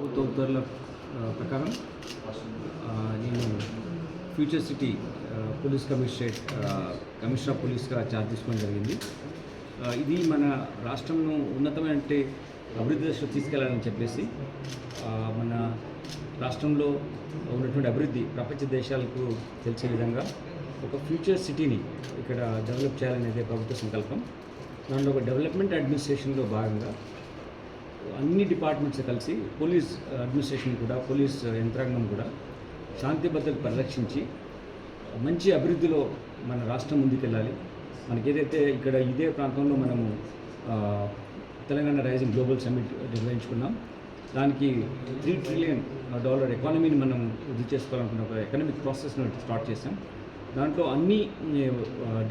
ప్రభుత్వ ఉత్తర్వుల ప్రకారం నేను Future City police commissioner of పోలీస్గా ఛార్జ్ తీసుకోవడం జరిగింది. ఇది మన రాష్ట్రంను ఉన్నతమైన అభివృద్ధి దశలో తీసుకెళ్లాలని చెప్పేసి మన రాష్ట్రంలో ఉన్నటువంటి అభివృద్ధి ప్రపంచ దేశాలకు తెలిసే విధంగా ఒక ఫ్యూచర్ సిటీని ఇక్కడ డెవలప్ చేయాలనేదే ప్రభుత్వ సంకల్పం. దాంట్లో ఒక డెవలప్మెంట్ అడ్మినిస్ట్రేషన్లో భాగంగా అన్ని డిపార్ట్మెంట్స్ కలిసి పోలీస్ అడ్మినిస్ట్రేషన్ కూడా, పోలీస్ యంత్రాంగం కూడా శాంతి భద్రతలు పరిరక్షించి మంచి అభివృద్ధిలో మన రాష్ట్రం ముందుకెళ్ళాలి. మనకి ఏదైతే ఇక్కడ ఇదే ప్రాంతంలో మనము తెలంగాణ రైజింగ్ గ్లోబల్ సమ్మిట్ నిర్వహించుకున్నాం. దానికి $3 ట్రిలియన్ ఎకానమీని మనం వృద్ధి చేసుకోవాలనుకున్న ఒక ఎకనామిక్ ప్రాసెస్ను స్టార్ట్ చేసాం. దాంట్లో అన్ని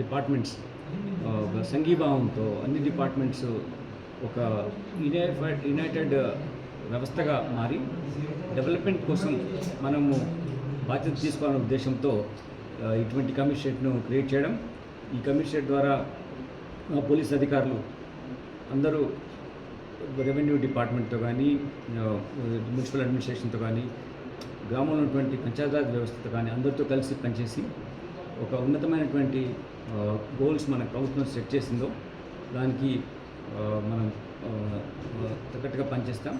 డిపార్ట్మెంట్స్ సంఘీభావంతో అన్ని డిపార్ట్మెంట్స్ ఒక యునైటెడ్ వ్యవస్థగా మారి డెవలప్మెంట్ కోసం మనము బాధ్యత తీసుకోవాలనే ఉద్దేశంతో ఇటువంటి కమిషనరేట్ను క్రియేట్ చేయడం. ఈ కమిషనరేట్ ద్వారా పోలీస్ అధికారులు అందరూ రెవెన్యూ డిపార్ట్మెంట్తో కానీ, మున్సిపల్ అడ్మినిస్ట్రేషన్తో కానీ, గ్రామంలో ఉన్నటువంటి పంచాయతీరాజ్ వ్యవస్థతో కానీ అందరితో కలిసి పనిచేసి ఒక ఉన్నతమైనటువంటి గోల్స్ మన ప్రభుత్వం సెట్ చేసిందో దానికి మనం తగ్గట్టుగా పనిచేస్తాం.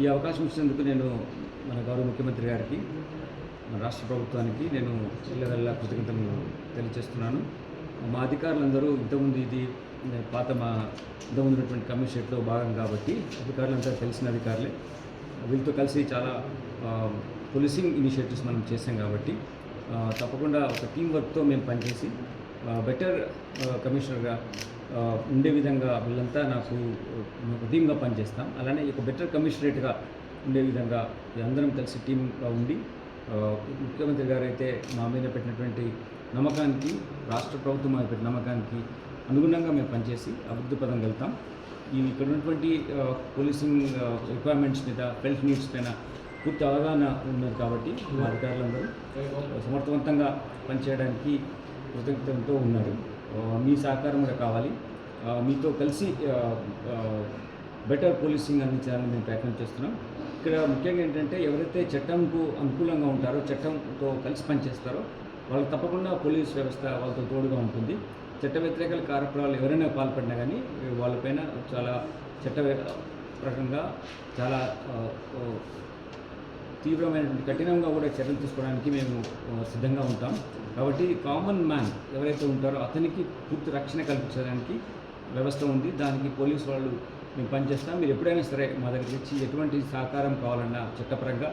ఈ అవకాశం ఇచ్చినందుకు నేను మన గౌరవ ముఖ్యమంత్రి గారికి, మన రాష్ట్ర ప్రభుత్వానికి నేను ఇళ్ళ కృతజ్ఞతలు తెలియజేస్తున్నాను. మా అధికారులందరూ ఇంతకుముందు ఇంతకుముందు ఉన్నటువంటి కమిషనరేట్లో భాగం కాబట్టి అధికారులంతా తెలిసిన అధికారులే. వీళ్ళతో కలిసి చాలా పోలీసింగ్ ఇనిషియేటివ్స్ మనం చేసాం కాబట్టి తప్పకుండా ఒక టీం వర్క్తో మేము పనిచేసి బెటర్ కమిషనర్గా ఉండే విధంగా వీళ్ళంతా నాకు టీమ్గా పనిచేస్తాం. అలానే ఒక బెటర్ కమిషనరేట్గా ఉండే విధంగా అందరం కలిసి టీమ్గా ఉండి ముఖ్యమంత్రి గారు అయితే మా మీద పెట్టినటువంటి నమ్మకానికి, రాష్ట్ర ప్రభుత్వం మీద పెట్టిన నమ్మకానికి అనుగుణంగా మేము పనిచేసి అభివృద్ధి పదం వెళ్తాం. ఇక్కడ ఉన్నటువంటి పోలీసింగ్ రిక్వైర్మెంట్స్ మీద, హెల్త్ నీడ్స్ పైన పూర్తి అవగాహన ఉన్నది కాబట్టి మా అధికారులందరూ సమర్థవంతంగా పనిచేయడానికి కృతజ్ఞతతో ఉన్నారు. మీ సహకారం కూడా కావాలి. మీతో కలిసి బెటర్ పోలీసింగ్ అందించాలని మేము ప్రయత్నం చేస్తున్నాం. ఇక్కడ ముఖ్యంగా ఏంటంటే ఎవరైతే చట్టంకు అనుకూలంగా ఉంటారో, చట్టంతో కలిసి పనిచేస్తారో వాళ్ళకి తప్పకుండా పోలీస్ వ్యవస్థ వాళ్ళతో తోడుగా ఉంటుంది. చట్ట వ్యతిరేక కార్యక్రమాలు ఎవరైనా పాల్పడినా కానీ వాళ్ళపైన చాలా చట్టప్రకంగా చాలా తీవ్రమైనటువంటి కఠినంగా కూడా చర్యలు తీసుకోవడానికి మేము సిద్ధంగా ఉంటాం. కాబట్టి కామన్ మ్యాన్ ఎవరైతే ఉంటారో అతనికి పూర్తి రక్షణ కల్పించడానికి వ్యవస్థ ఉంది. దానికి పోలీసు వాళ్ళు మేము పనిచేస్తాం. మీరు ఎప్పుడైనా సరే మా దగ్గరికి వచ్చి ఎటువంటి సహకారం కావాలన్నా చట్టపరంగా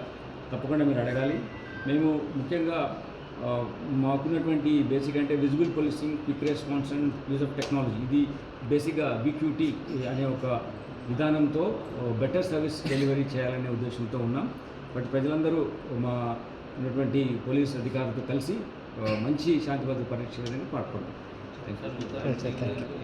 తప్పకుండా మీరు అడగాలి. మేము ముఖ్యంగా మాకున్నటువంటి బేసిక్ అంటే visible policing, quick response and use of technology, ఇది బేసిక్గా BQT అనే ఒక విధానంతో బెటర్ సర్వీస్ డెలివరీ చేయాలనే ఉద్దేశంతో ఉన్నాం. బట్ ప్రజలందరూ మా ఉన్నటువంటి పోలీస్ అధికారులతో కలిసి మంచి శాంతి భద్రత పరీక్ష పాల్గొంటాం. Thank you.